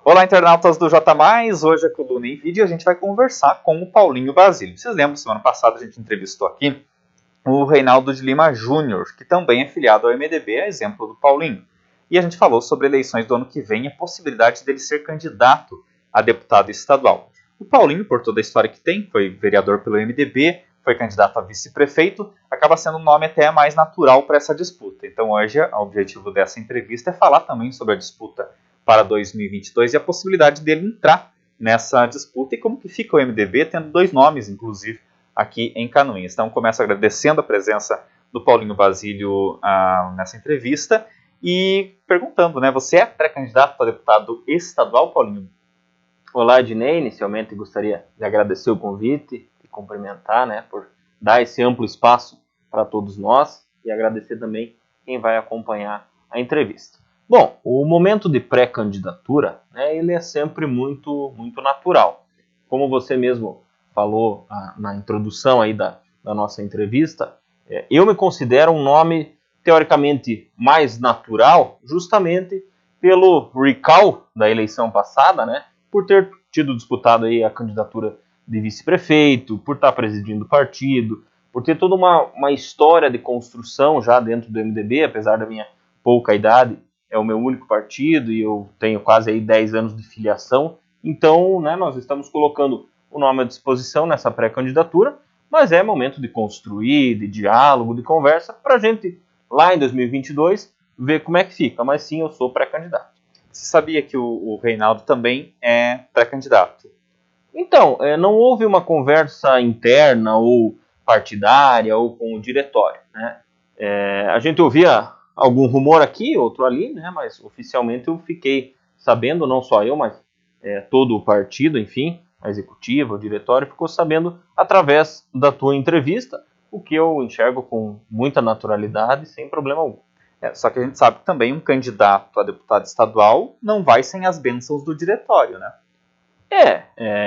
Olá, internautas do J+, hoje a coluna em vídeo a gente vai conversar com o Paulinho Basílio. Vocês lembram, semana passada a gente entrevistou aqui o Reinaldo de Lima Júnior, que também é filiado ao MDB, a exemplo do Paulinho. E a gente falou sobre eleições do ano que vem e a possibilidade dele ser candidato a deputado estadual. O Paulinho, por toda a história que tem, foi vereador pelo MDB, foi candidato a vice-prefeito, acaba sendo um nome até mais natural para essa disputa. Então hoje o objetivo dessa entrevista é falar também sobre a disputa para 2022 e a possibilidade dele entrar nessa disputa e como que fica o MDB, tendo dois nomes, inclusive, aqui em Canoinhas. Então, começo agradecendo a presença do Paulinho Basílio nessa entrevista e perguntando, né, você é pré-candidato a deputado estadual, Paulinho? Olá, Ednei. Inicialmente gostaria de agradecer o convite e cumprimentar, né, por dar esse amplo espaço para todos nós e agradecer também quem vai acompanhar a entrevista. Bom, o momento de pré-candidatura, né, ele é sempre muito natural. Como você mesmo falou na introdução aí da nossa entrevista, eu me considero um nome teoricamente mais natural, justamente pelo recall da eleição passada, né, por ter tido disputado aí a candidatura de vice-prefeito, por estar presidindo o partido, por ter toda uma história de construção já dentro do MDB, apesar da minha pouca idade. É o meu único partido e eu tenho quase aí 10 anos de filiação. Então, né, nós estamos colocando o nome à disposição nessa pré-candidatura, mas é momento de construir, de diálogo, de conversa, para a gente, lá em 2022, ver como é que fica. Mas sim, eu sou pré-candidato. Você sabia que o Reinaldo também é pré-candidato? Então, não houve uma conversa interna ou partidária ou com o diretório, né? A gente ouvia algum rumor aqui, outro ali, né? Mas oficialmente eu fiquei sabendo, não só eu, mas todo o partido, enfim, a executiva, o diretório, ficou sabendo através da tua entrevista, o que eu enxergo com muita naturalidade, sem problema algum. Só que a gente sabe que também um candidato a deputado estadual não vai sem as bênçãos do diretório, né?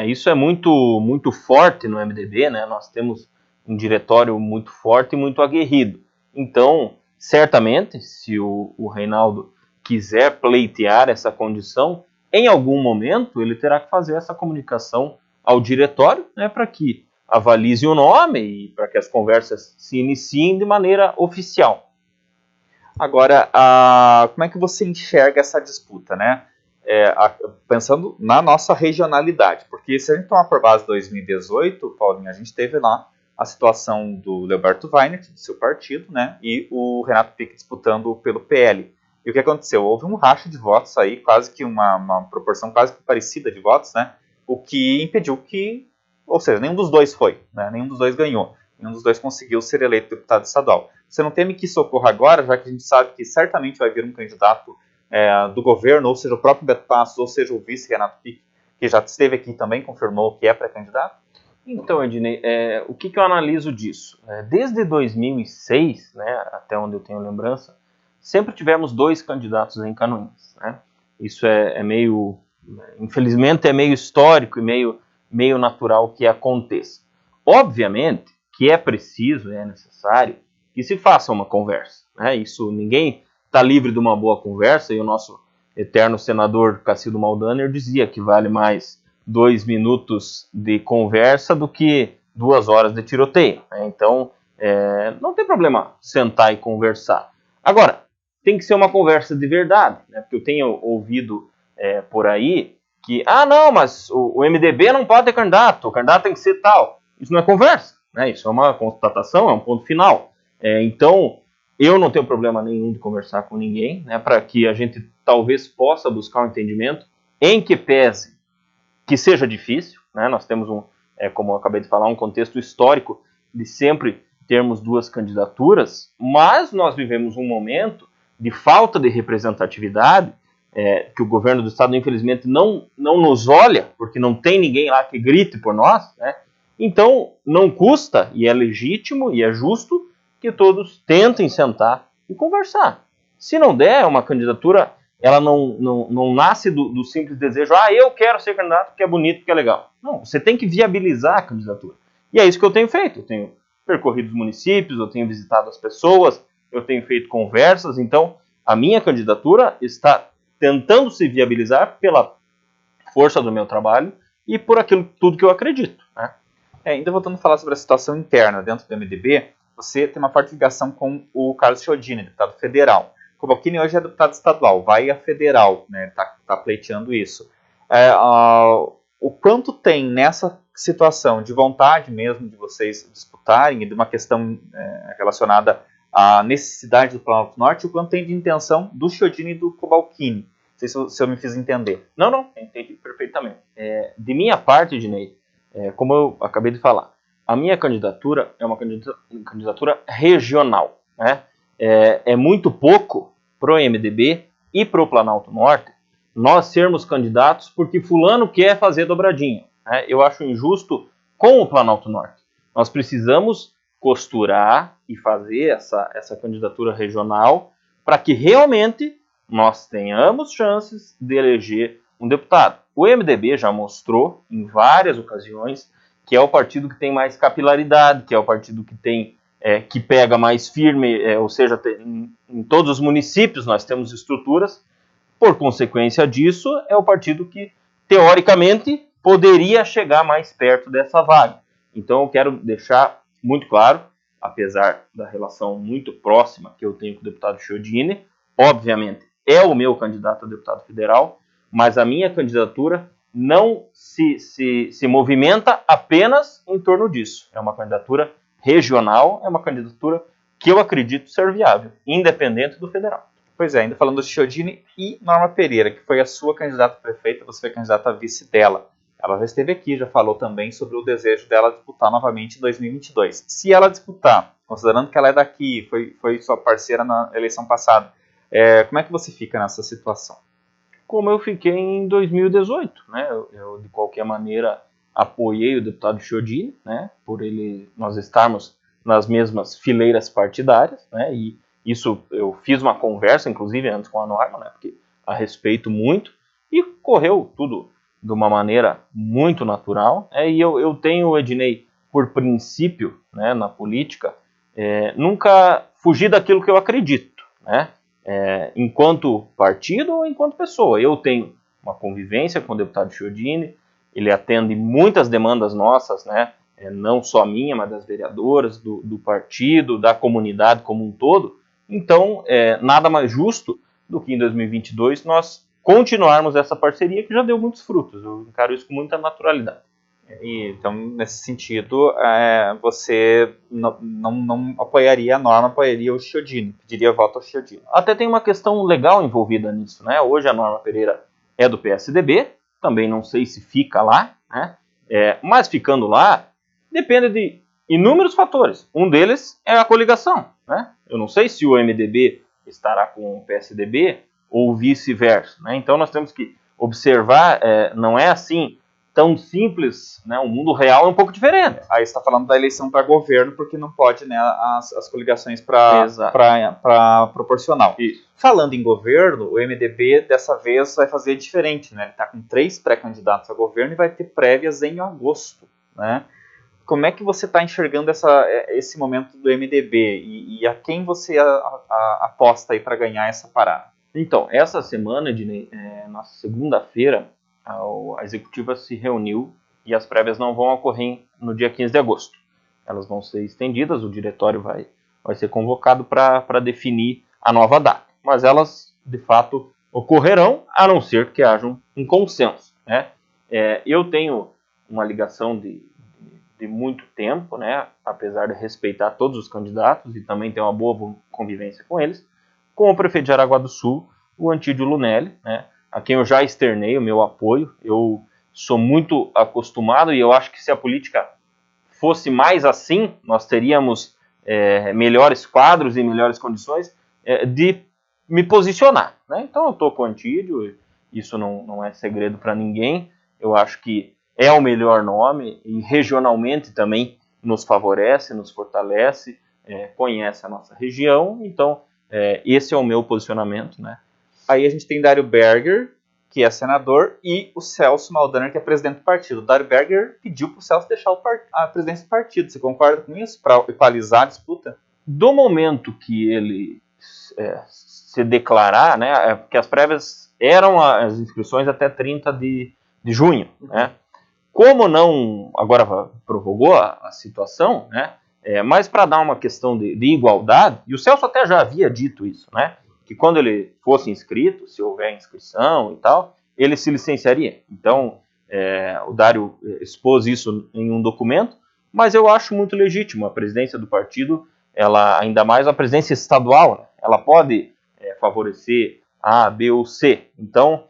Isso é muito forte no MDB, né? Nós temos um diretório muito forte e muito aguerrido. Então, certamente, se o Reinaldo quiser pleitear essa condição, em algum momento ele terá que fazer essa comunicação ao diretório, né, para que avalize o nome e para que as conversas se iniciem de maneira oficial. Agora, como é que você enxerga essa disputa, né? Pensando na nossa regionalidade, porque se a gente tomar por base 2018, Paulinho, a gente teve lá a situação do Leoberto Weinert, do seu partido, né, e o Renato Pique disputando pelo PL. E o que aconteceu? Houve um racha de votos aí, quase que uma proporção quase que parecida de votos, né, o que impediu que, ou seja, nenhum dos dois foi, né, nenhum dos dois ganhou, nenhum dos dois conseguiu ser eleito deputado estadual. Você não teme que isso ocorra agora, já que a gente sabe que certamente vai vir um candidato do governo, ou seja, o próprio Beto Passos, ou seja, o vice Renato Pique, que já esteve aqui também, confirmou que é pré-candidato? Então, Ednei, o que eu analiso disso? Desde 2006, né, até onde eu tenho lembrança, sempre tivemos dois candidatos em Canoinhas, né? Isso é meio, infelizmente, é meio histórico e meio natural que aconteça. Obviamente que é preciso, é necessário que se faça uma conversa, né? Isso, ninguém está livre de uma boa conversa, e o nosso eterno senador Cacildo Maldaner dizia que vale mais 2 minutos de conversa do que 2 horas de tiroteio, né? Então, não tem problema sentar e conversar. Agora, tem que ser uma conversa de verdade, né? Porque eu tenho ouvido por aí que, não, mas o MDB não pode ter candidato, o candidato tem que ser tal. Isso não é conversa, né? Isso é uma constatação, é um ponto final. Então, eu não tenho problema nenhum de conversar com ninguém, né, para que a gente talvez possa buscar um entendimento em que pese que seja difícil, né? Nós temos como eu acabei de falar, um contexto histórico de sempre termos duas candidaturas, mas nós vivemos um momento de falta de representatividade, que o governo do estado infelizmente não nos olha, porque não tem ninguém lá que grite por nós, né? Então não custa, e é legítimo e é justo, que todos tentem sentar e conversar. Se não der, uma candidatura, ela não nasce do simples desejo, eu quero ser candidato porque é bonito, porque é legal. Não, você tem que viabilizar a candidatura. E é isso que eu tenho feito. Eu tenho percorrido os municípios, eu tenho visitado as pessoas, eu tenho feito conversas. Então, a minha candidatura está tentando se viabilizar pela força do meu trabalho e por aquilo tudo que eu acredito, né? Ainda voltando a falar sobre a situação interna dentro do MDB, você tem uma forte ligação com o Carlos Chiodini, deputado federal. O Cobalcini hoje é deputado estadual, vai a federal, né? Tá pleiteando isso. O quanto tem nessa situação de vontade mesmo de vocês disputarem e de uma questão relacionada à necessidade do Planalto Norte, o quanto tem de intenção do Chiodini e do Cobalcini? Não sei se eu me fiz entender. Não, entendi perfeitamente. De minha parte, Ednei, como eu acabei de falar, a minha candidatura é uma candidatura regional, né? É muito pouco para o MDB e para o Planalto Norte nós sermos candidatos porque fulano quer fazer dobradinha, né? Eu acho injusto com o Planalto Norte. Nós precisamos costurar e fazer essa candidatura regional para que realmente nós tenhamos chances de eleger um deputado. O MDB já mostrou em várias ocasiões que é o partido que tem mais capilaridade, que é o partido que tem que pega mais firme, ou seja, em todos os municípios nós temos estruturas. Por consequência disso, é o partido que, teoricamente, poderia chegar mais perto dessa vaga. Então, eu quero deixar muito claro, apesar da relação muito próxima que eu tenho com o deputado Chiodini, obviamente, é o meu candidato a deputado federal, mas a minha candidatura não se movimenta apenas em torno disso. É uma candidatura regional, é uma candidatura que eu acredito ser viável, independente do federal. Pois é, ainda falando do Chiodini e Norma Pereira, que foi a sua candidata a prefeita, você foi candidata a vice dela. Ela já esteve aqui, já falou também sobre o desejo dela disputar novamente em 2022. Se ela disputar, considerando que ela é daqui, foi sua parceira na eleição passada, como é que você fica nessa situação? Como eu fiquei em 2018, né? Eu de qualquer maneira apoiei o deputado Chiodini, né? Por nós estarmos nas mesmas fileiras partidárias, né? E isso eu fiz uma conversa, inclusive antes com a Norma, né? Porque a respeito muito e correu tudo de uma maneira muito natural. E eu tenho, Ednei, por princípio, né? Na política, nunca fugir daquilo que eu acredito, né? Enquanto partido ou enquanto pessoa. Eu tenho uma convivência com o deputado Chiodini, ele atende muitas demandas nossas, né? Não só minha, mas das vereadoras, do partido, da comunidade como um todo. Então, nada mais justo do que em 2022 nós continuarmos essa parceria que já deu muitos frutos. Eu encaro isso com muita naturalidade. Então, nesse sentido, você não apoiaria a Norma, apoiaria o Chiodini, pediria voto ao Chiodini. Até tem uma questão legal envolvida nisso, né? Hoje a Norma Pereira é do PSDB, também não sei se fica lá, né? Mas ficando lá, depende de inúmeros fatores. Um deles é a coligação, né? Eu não sei se o MDB estará com o PSDB ou vice-versa, né? Então nós temos que observar, não é assim tão simples, né? O mundo real é um pouco diferente. Aí você está falando da eleição para governo, porque não pode, né, as coligações para proporcional. Isso. Falando em governo, o MDB dessa vez vai fazer diferente, né? Ele está com 3 pré-candidatos a governo e vai ter prévias em agosto, né? Como é que você está enxergando esse momento do MDB e a quem você aposta aí para ganhar essa parada? Então, essa semana, na segunda-feira, a executiva se reuniu e as prévias não vão ocorrer no dia 15 de agosto. Elas vão ser estendidas, o diretório vai ser convocado para definir a nova data. Mas elas, de fato, ocorrerão, a não ser que haja um consenso, né? Eu tenho uma ligação de muito tempo, né? Apesar de respeitar todos os candidatos e também ter uma boa convivência com eles, com o prefeito de Araguá do Sul, o Antídio Lunelli, né? A quem eu já externei o meu apoio. Eu sou muito acostumado e eu acho que se a política fosse mais assim, nós teríamos melhores quadros e melhores condições de me posicionar, né? Então eu estou com o Antídio, isso não é segredo para ninguém. Eu acho que é o melhor nome e regionalmente também nos favorece, nos fortalece, conhece a nossa região. Então esse é o meu posicionamento, né? Aí a gente tem Dário Berger, que é senador, e o Celso Maldaner, que é presidente do partido. O Dário Berger pediu para o Celso deixar a presidência do partido. Você concorda com isso? Para equalizar a disputa? Do momento que ele se declarar, né, porque as prévias eram as inscrições até 30 de de junho, né? Como não, agora prorrogou a situação, né? Mas para dar uma questão de igualdade, e o Celso até já havia dito isso, né? Que quando ele fosse inscrito, se houver inscrição e tal, ele se licenciaria. Então, o Dário expôs isso em um documento, mas eu acho muito legítimo a presidência do partido, ela, ainda mais a presidência estadual, né? Ela pode favorecer A, B ou C. Então,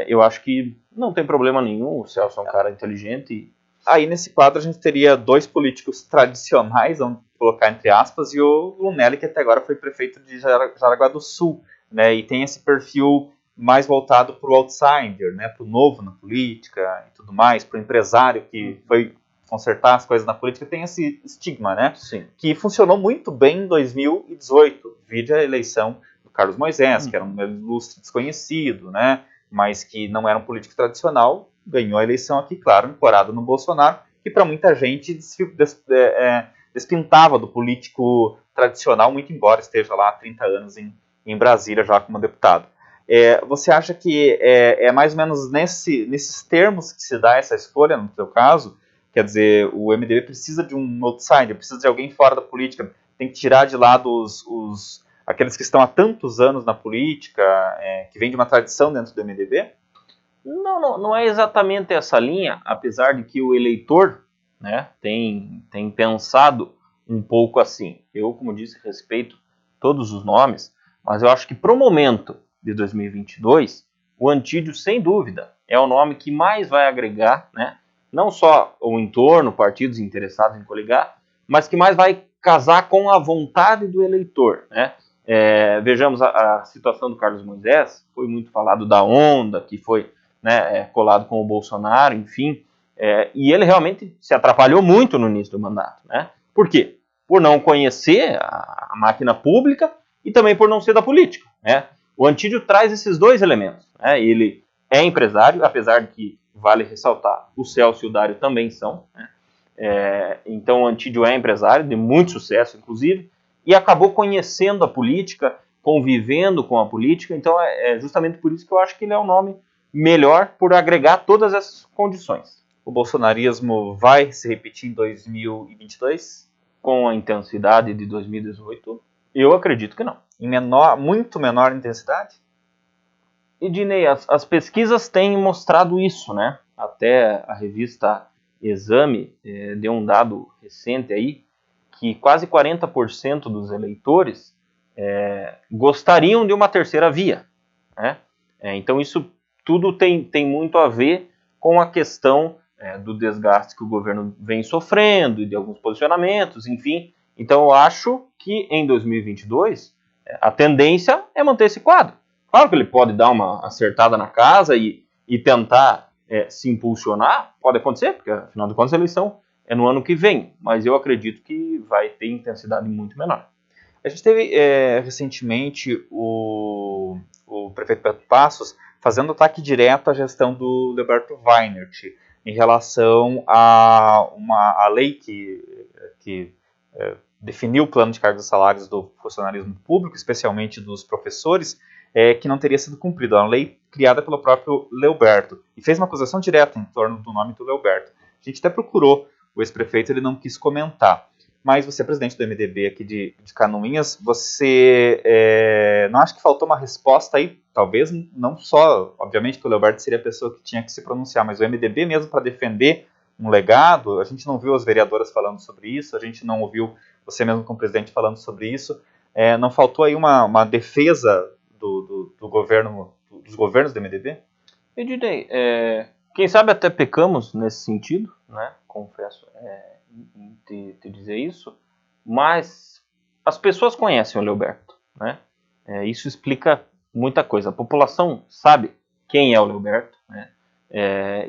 eu acho que não tem problema nenhum, o Celso é um cara inteligente. Aí nesse quadro a gente teria dois políticos tradicionais, vamos colocar entre aspas, e o Lunelli, que até agora foi prefeito de Jaraguá do Sul, né, e tem esse perfil mais voltado para o outsider, né, para o novo na política e tudo mais, para o empresário que foi consertar as coisas na política, tem esse estigma, né, Sim. Que funcionou muito bem em 2018, vide a eleição do Carlos Moisés, que era um ilustre desconhecido, né, mas que não era um político tradicional, ganhou a eleição aqui, claro, ancorado no Bolsonaro, que para muita gente despintava do político tradicional, muito embora esteja lá há 30 anos em Brasília já como deputado. Você acha que é mais ou menos nesses termos que se dá essa escolha, no seu caso? Quer dizer, o MDB precisa de um outsider, precisa de alguém fora da política, tem que tirar de lado aqueles que estão há tantos anos na política, que vem de uma tradição dentro do MDB? Não é exatamente essa linha, apesar de que o eleitor, né, tem pensado um pouco assim. Eu, como disse, respeito todos os nomes, mas eu acho que para o momento de 2022, o Antídio, sem dúvida, é o nome que mais vai agregar, né, não só o entorno, partidos interessados em coligar, mas que mais vai casar com a vontade do eleitor, né? Vejamos a situação do Carlos Moisés, foi muito falado da onda, que foi, né, colado com o Bolsonaro, enfim, e ele realmente se atrapalhou muito no início do mandato, né? Por quê? Por não conhecer a máquina pública e também por não ser da política, né? O Antídio traz esses dois elementos, né? Ele é empresário, apesar de que, vale ressaltar, o Celso e o Dário também são, né? Então o Antídio é empresário, de muito sucesso, inclusive, e acabou conhecendo a política, convivendo com a política, então é justamente por isso que eu acho que ele é o nome melhor por agregar todas essas condições. O bolsonarismo vai se repetir em 2022? Com a intensidade de 2018? Eu acredito que não. Em muito menor intensidade? Ednei, as pesquisas têm mostrado isso, né? Até a revista Exame deu um dado recente aí, que quase 40% dos eleitores gostariam de uma terceira via, né? Então isso tudo tem muito a ver com a questão do desgaste que o governo vem sofrendo e de alguns posicionamentos, enfim. Então eu acho que em 2022 a tendência é manter esse quadro. Claro que ele pode dar uma acertada na casa e tentar se impulsionar, pode acontecer, porque afinal de contas a eleição é no ano que vem, mas eu acredito que vai ter intensidade muito menor. A gente teve recentemente o prefeito Beto Passos fazendo ataque direto à gestão do Leoberto Weinert em relação a lei que definiu o plano de cargos e salários do funcionalismo público, especialmente dos professores, que não teria sido cumprido. É uma lei criada pelo próprio Leoberto e fez uma acusação direta em torno do nome do Leoberto. A gente até procurou o ex-prefeito, ele não quis comentar. Mas você é presidente do MDB aqui de Canoinhas, você não acha que faltou uma resposta aí? Talvez não só, obviamente que o Leoberto seria a pessoa que tinha que se pronunciar, mas o MDB mesmo para defender um legado, a gente não viu as vereadoras falando sobre isso, a gente não ouviu você mesmo como presidente falando sobre isso, não faltou aí uma defesa do governo, dos governos do MDB? Ednei, quem sabe até pecamos nesse sentido, né? Confesso em te dizer isso, mas as pessoas conhecem o Leoberto, né? Isso explica muita coisa. A população sabe quem é o Leoberto, né?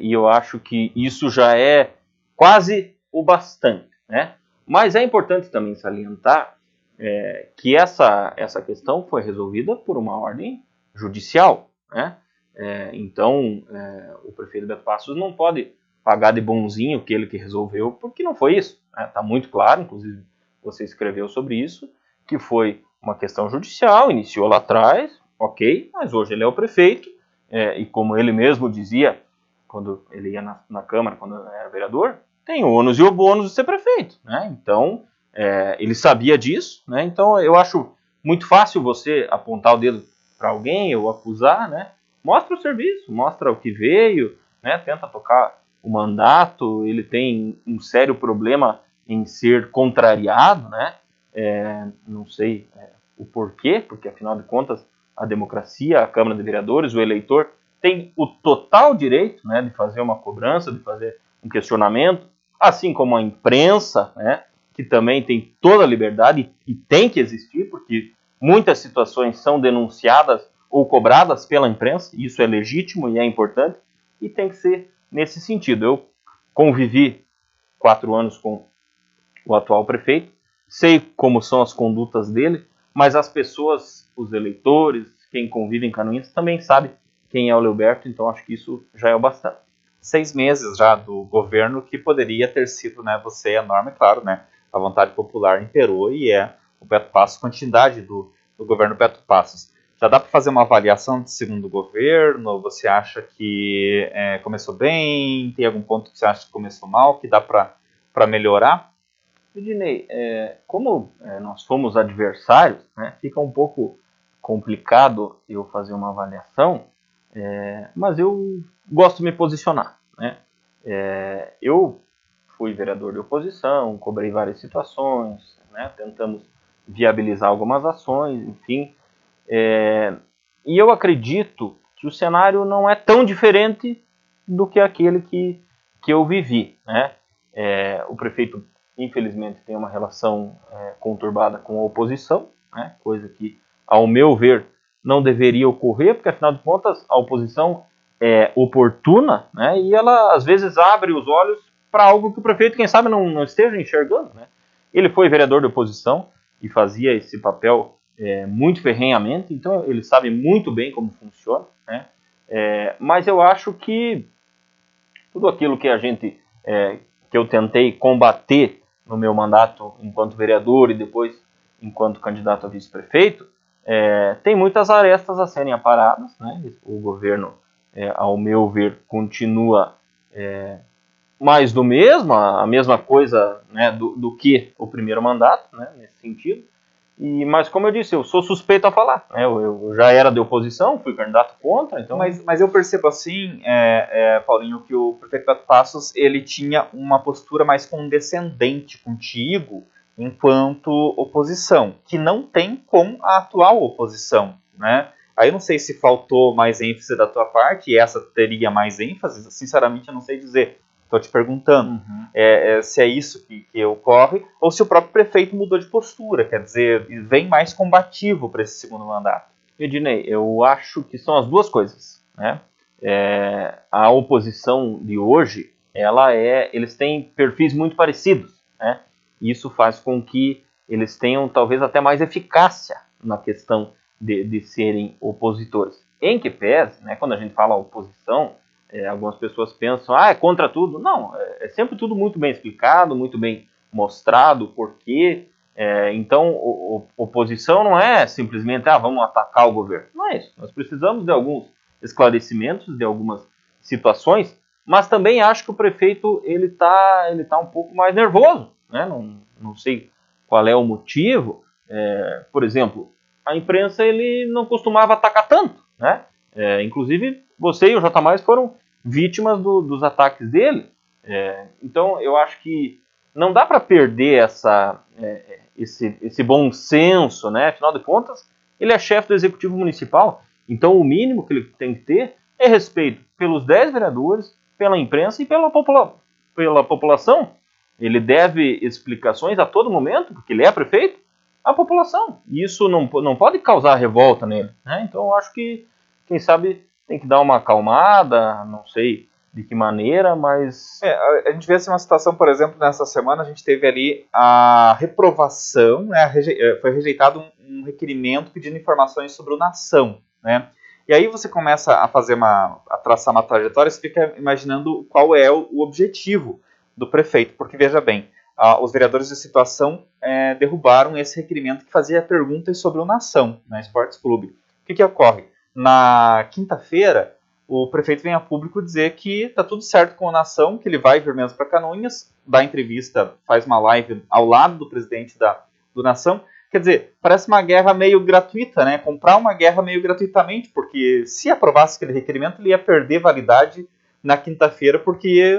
E eu acho que isso já é quase o bastante, né? Mas é importante também salientar que essa questão foi resolvida por uma ordem judicial, né? Então, o prefeito Beto Passos não pode pagar de bonzinho que ele que resolveu, porque não foi isso. Está muito claro, inclusive você escreveu sobre isso, que foi uma questão judicial, iniciou lá atrás, ok, mas hoje ele é o prefeito, e como ele mesmo dizia, quando ele ia na Câmara, quando era vereador, tem o ônus e o bônus de ser prefeito, né? Então, ele sabia disso, né? Então, eu acho muito fácil você apontar o dedo para alguém ou acusar, né? Mostra o serviço, mostra o que veio, né? Tenta tocar o mandato, ele tem um sério problema em ser contrariado, né? Não sei o porquê, porque afinal de contas a democracia, a Câmara de Vereadores, o eleitor tem o total direito, né, de fazer uma cobrança, de fazer um questionamento, assim como a imprensa, né, que também tem toda a liberdade e tem que existir, porque muitas situações são denunciadas ou cobradas pela imprensa, e isso é legítimo e é importante, e tem que ser nesse sentido. Eu convivi 4 anos com o atual prefeito, sei como são as condutas dele, mas as pessoas, os eleitores, quem convive em Canoinhas também sabe quem é o Leoberto, então acho que isso já é o bastante. 6 meses já do governo que poderia ter sido, né, você, a norma, é claro, né, a vontade popular imperou e o Beto Passos, continuidade do governo Beto Passos. Já dá para fazer uma avaliação de segundo governo? Você acha que começou bem? Tem algum ponto que você acha que começou mal, que dá para melhorar? Ednei, como nós fomos adversários, né, fica um pouco complicado eu fazer uma avaliação, mas eu gosto de me posicionar, né? Eu fui vereador de oposição, cobrei várias situações, né, tentamos viabilizar algumas ações, enfim, e eu acredito que o cenário não é tão diferente do que aquele que eu vivi, né? O prefeito, infelizmente, tem uma relação conturbada com a oposição, né? Coisa que, ao meu ver, não deveria ocorrer, porque, afinal de contas, a oposição é oportuna, né? E ela, às vezes, abre os olhos para algo que o prefeito, quem sabe, não esteja enxergando, né? Ele foi vereador de oposição e fazia esse papel muito ferrenhamente, então ele sabe muito bem como funciona, né? Mas eu acho que tudo aquilo que que eu tentei combater no meu mandato enquanto vereador e depois enquanto candidato a vice-prefeito, tem muitas arestas a serem aparadas, né? O governo, ao meu ver, continua mais do mesmo, a mesma coisa, né, do que o primeiro mandato, né, nesse sentido. Mas, como eu disse, eu sou suspeito a falar, né? Eu já era de oposição, fui candidato contra, então... Mas eu percebo assim, Paulinho, que o prefeito Beto Passos, ele tinha uma postura mais condescendente contigo enquanto oposição, que não tem com a atual oposição, né? Aí eu não sei se faltou mais ênfase da tua parte, e essa teria mais ênfase, sinceramente eu não sei dizer. Estou te perguntando se é isso que ocorre, ou se o próprio prefeito mudou de postura, quer dizer, vem mais combativo para esse segundo mandato. Ednei, eu acho que são as duas coisas, né? A oposição de hoje, eles têm perfis muito parecidos, né? Isso faz com que eles tenham talvez até mais eficácia na questão de serem opositores. Em que pese, né, quando a gente fala oposição, algumas pessoas pensam, é contra tudo. Não, é sempre tudo muito bem explicado, muito bem mostrado, o porquê. Então, oposição não é simplesmente, vamos atacar o governo. Não é isso. Nós precisamos de alguns esclarecimentos, de algumas situações, mas também acho que o prefeito ele tá um pouco mais nervoso, né? Não sei qual é o motivo. Por exemplo, a imprensa ele não costumava atacar tanto, né? Inclusive, você e o J. Mais foram vítimas dos ataques dele. Então, eu acho que não dá para perder esse bom senso, né? Afinal de contas, ele é chefe do Executivo Municipal, então o mínimo que ele tem que ter é respeito pelos 10 vereadores, pela imprensa e pela população. Ele deve explicações a todo momento, porque ele é prefeito, à população. E isso não pode causar revolta nele, né? Então eu acho que, quem sabe, tem que dar uma acalmada, não sei de que maneira, mas... A gente vê assim, uma situação, por exemplo, nessa semana a gente teve ali a reprovação, né, foi rejeitado um requerimento pedindo informações sobre o Nação, né? E aí você começa a traçar uma trajetória, você fica imaginando qual é o objetivo do prefeito, porque veja bem, os vereadores de situação derrubaram esse requerimento que fazia perguntas sobre o Nação, na Esportes Clube. O que ocorre? Na quinta-feira, o prefeito vem a público dizer que está tudo certo com a nação, que ele vai vir mesmo para Canoinhas, dá entrevista, faz uma live ao lado do presidente do Nação. Quer dizer, parece uma guerra meio gratuita, né? Comprar uma guerra meio gratuitamente, porque se aprovasse aquele requerimento, ele ia perder validade na quinta-feira, porque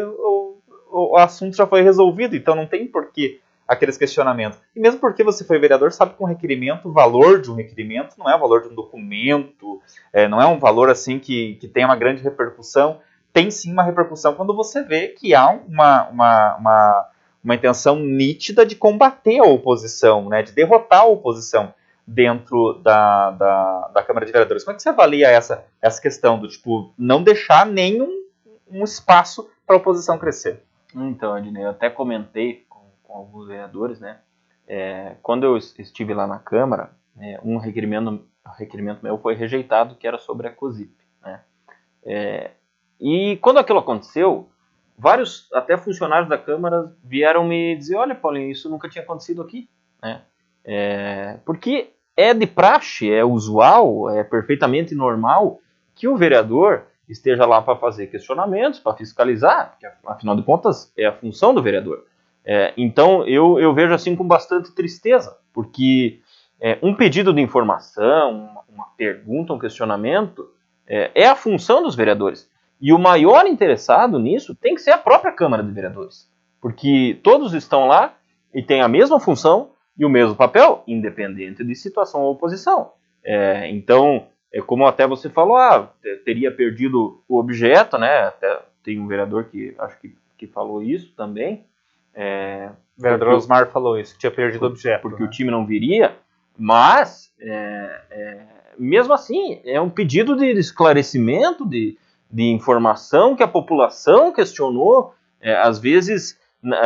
o assunto já foi resolvido, então não tem porquê aqueles questionamentos. E mesmo porque você foi vereador, sabe que um requerimento, o valor de um requerimento não é o valor de um documento, não é um valor assim que tem uma grande repercussão. Tem sim uma repercussão quando você vê que há uma intenção nítida de combater a oposição, né, de derrotar a oposição dentro da Câmara de Vereadores. Como é que você avalia essa questão do tipo não deixar nenhum espaço para a oposição crescer? Então, Ednei, eu até comentei com alguns vereadores, né? Quando eu estive lá na Câmara, um requerimento meu foi rejeitado, que era sobre a COSIP, né? E quando aquilo aconteceu, vários, até funcionários da Câmara, vieram me dizer, olha, Paulinho, isso nunca tinha acontecido aqui, né? Porque é de praxe, é usual, é perfeitamente normal que o vereador esteja lá para fazer questionamentos, para fiscalizar, porque afinal de contas é a função do vereador. Então eu vejo assim com bastante tristeza, porque um pedido de informação, uma pergunta, um questionamento, é a função dos vereadores. E o maior interessado nisso tem que ser a própria Câmara de Vereadores, porque todos estão lá e têm a mesma função e o mesmo papel, independente de situação ou oposição. Então, como até você falou, teria perdido o objeto, né? Até tem um vereador que acho que falou isso também. O vereador Osmar falou isso, que tinha perdido o objeto. Porque o time não viria, mas, mesmo assim, é um pedido de esclarecimento, de informação que a população questionou. Às vezes,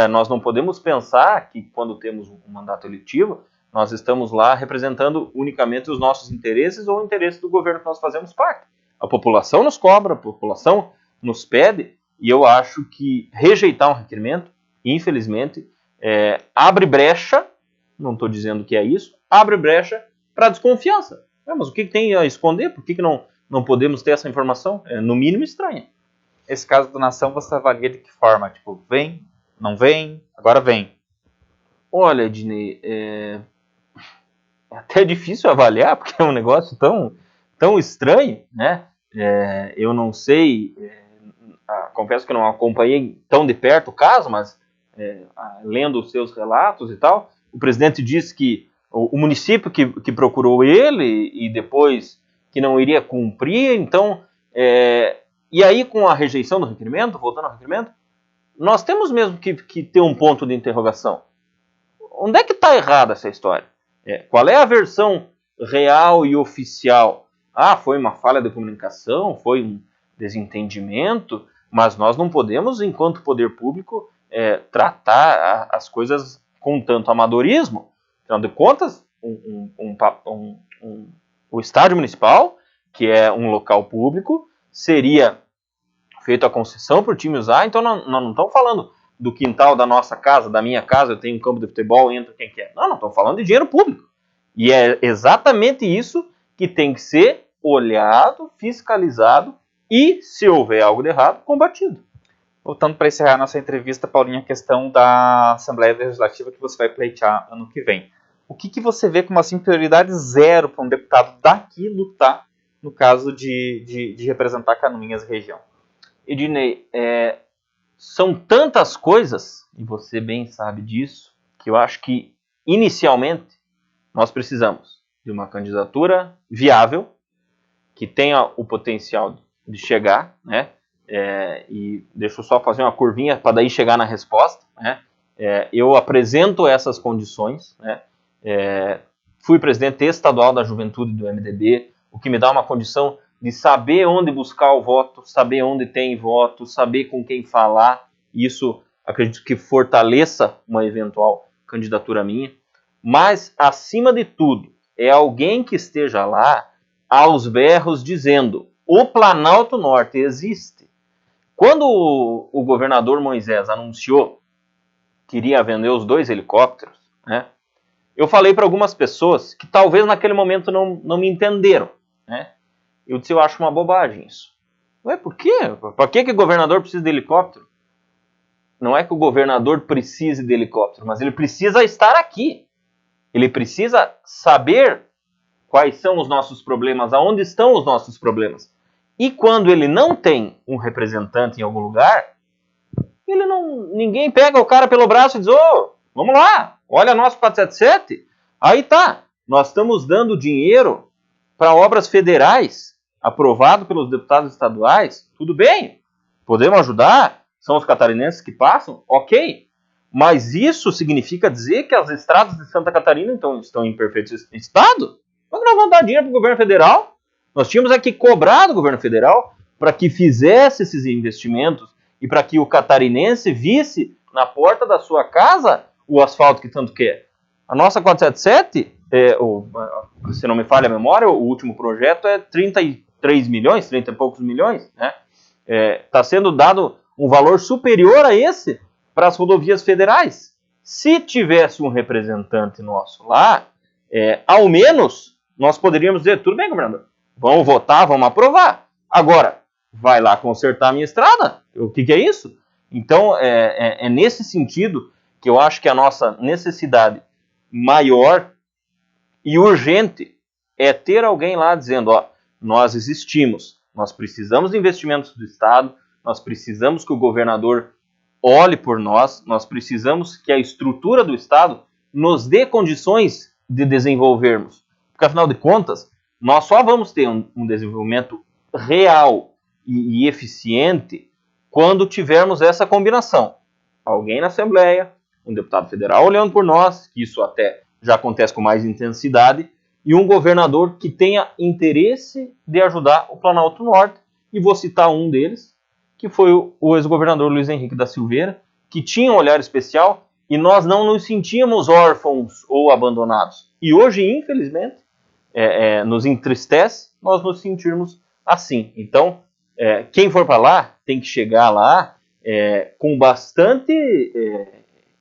nós não podemos pensar que quando temos um mandato eletivo, nós estamos lá representando unicamente os nossos interesses ou o interesse do governo que nós fazemos parte. A população nos cobra, a população nos pede, e eu acho que rejeitar um requerimento, infelizmente, abre brecha, não estou dizendo que é isso, abre brecha para desconfiança. Mas o que tem a esconder? Por que não podemos ter essa informação? No mínimo estranha. Esse caso do Nação você avalia de que forma? Tipo, vem, não vem, agora vem. Olha, Ednei, é até difícil avaliar, porque é um negócio tão estranho, né? Eu não sei, confesso que não acompanhei tão de perto o caso, mas lendo os seus relatos e tal, o presidente disse que o município que procurou ele e depois que não iria cumprir, então, e aí com a rejeição do requerimento, voltando ao requerimento, nós temos mesmo que ter um ponto de interrogação. Onde é que está errada essa história? Qual é a versão real e oficial? Foi uma falha de comunicação, foi um desentendimento, mas nós não podemos, enquanto poder público, tratar as coisas com tanto amadorismo. Afinal de contas, o estádio municipal, que é um local público, seria feito a concessão para o time usar, então nós não estamos falando do quintal da nossa casa, da minha casa, eu tenho um campo de futebol, entra quem quer. Não estamos falando de dinheiro público. E é exatamente isso que tem que ser olhado, fiscalizado e, se houver algo de errado, combatido. Voltando para encerrar nossa entrevista, Paulinho, a questão da Assembleia Legislativa que você vai pleitear ano que vem. O que você vê como assim, prioridade zero para um deputado daqui lutar no caso de representar Canoinhas e região? Ednei, são tantas coisas, e você bem sabe disso, que eu acho que, inicialmente, nós precisamos de uma candidatura viável, que tenha o potencial de chegar, né? E deixa eu só fazer uma curvinha para daí chegar na resposta, né? Eu apresento essas condições, né? Fui presidente estadual da juventude do MDB, o que me dá uma condição de saber onde buscar o voto, saber onde tem voto, saber com quem falar. Isso, acredito que fortaleça uma eventual candidatura minha. Mas, acima de tudo, é alguém que esteja lá aos berros dizendo: o Planalto Norte existe. Quando o governador Moisés anunciou que iria vender os 2 helicópteros, né, eu falei para algumas pessoas que talvez naquele momento não me entenderam, né? Eu disse, eu acho uma bobagem isso. Ué, por quê? Para que o governador precisa de helicóptero? Não é que o governador precise de helicóptero, mas ele precisa estar aqui. Ele precisa saber quais são os nossos problemas, aonde estão os nossos problemas. E quando ele não tem um representante em algum lugar, ninguém pega o cara pelo braço e diz, vamos lá, olha nosso 477. Aí tá, nós estamos dando dinheiro para obras federais, aprovado pelos deputados estaduais, tudo bem, podemos ajudar, são os catarinenses que passam, ok. Mas isso significa dizer que as estradas de Santa Catarina então, estão em perfeito estado? Mas nós vamos dar dinheiro para o governo federal? Nós tínhamos aqui cobrar do governo federal para que fizesse esses investimentos e para que o catarinense visse na porta da sua casa o asfalto que tanto quer. A nossa 477, se não me falha a memória, o último projeto é 33 milhões, 30 e poucos milhões, né? Está sendo dado um valor superior a esse para as rodovias federais. Se tivesse um representante nosso lá, ao menos nós poderíamos dizer, tudo bem, governador, vamos votar, vamos aprovar. Agora, vai lá consertar a minha estrada? O que é isso? Então, é nesse sentido que eu acho que a nossa necessidade maior e urgente é ter alguém lá dizendo, nós existimos, nós precisamos de investimentos do Estado, nós precisamos que o governador olhe por nós, nós precisamos que a estrutura do Estado nos dê condições de desenvolvermos. Porque, afinal de contas, nós só vamos ter um desenvolvimento real e eficiente quando tivermos essa combinação. Alguém na Assembleia, um deputado federal olhando por nós, que isso até já acontece com mais intensidade, e um governador que tenha interesse de ajudar o Planalto Norte. E vou citar um deles, que foi o ex-governador Luiz Henrique da Silveira, que tinha um olhar especial e nós não nos sentíamos órfãos ou abandonados. E hoje, infelizmente, nos entristece nós nos sentirmos assim. Então, quem for para lá tem que chegar lá com bastante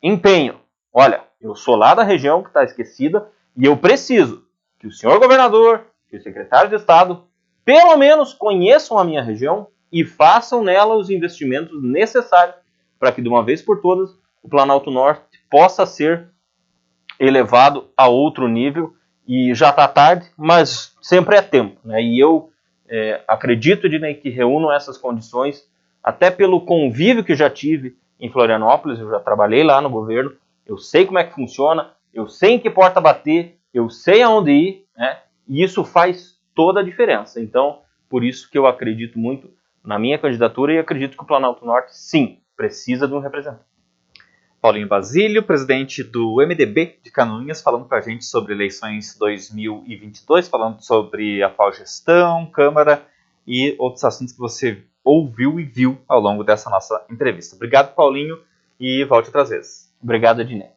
empenho. Olha, eu sou lá da região que está esquecida e eu preciso que o senhor governador, que o secretário de Estado, pelo menos conheçam a minha região e façam nela os investimentos necessários para que, de uma vez por todas, o Planalto Norte possa ser elevado a outro nível. E já está tarde, mas sempre é tempo, né? E eu acredito, Ednei, que reúno essas condições, até pelo convívio que já tive em Florianópolis. Eu já trabalhei lá no governo, eu sei como é que funciona, eu sei em que porta bater, eu sei aonde ir, né? E isso faz toda a diferença. Então, por isso que eu acredito muito na minha candidatura e acredito que o Planalto Norte, sim, precisa de um representante. Paulinho Basílio, presidente do MDB de Canoinhas, falando para a gente sobre eleições 2022, falando sobre a atual gestão, Câmara e outros assuntos que você ouviu e viu ao longo dessa nossa entrevista. Obrigado, Paulinho, e volte outras vezes. Obrigado, Ednei.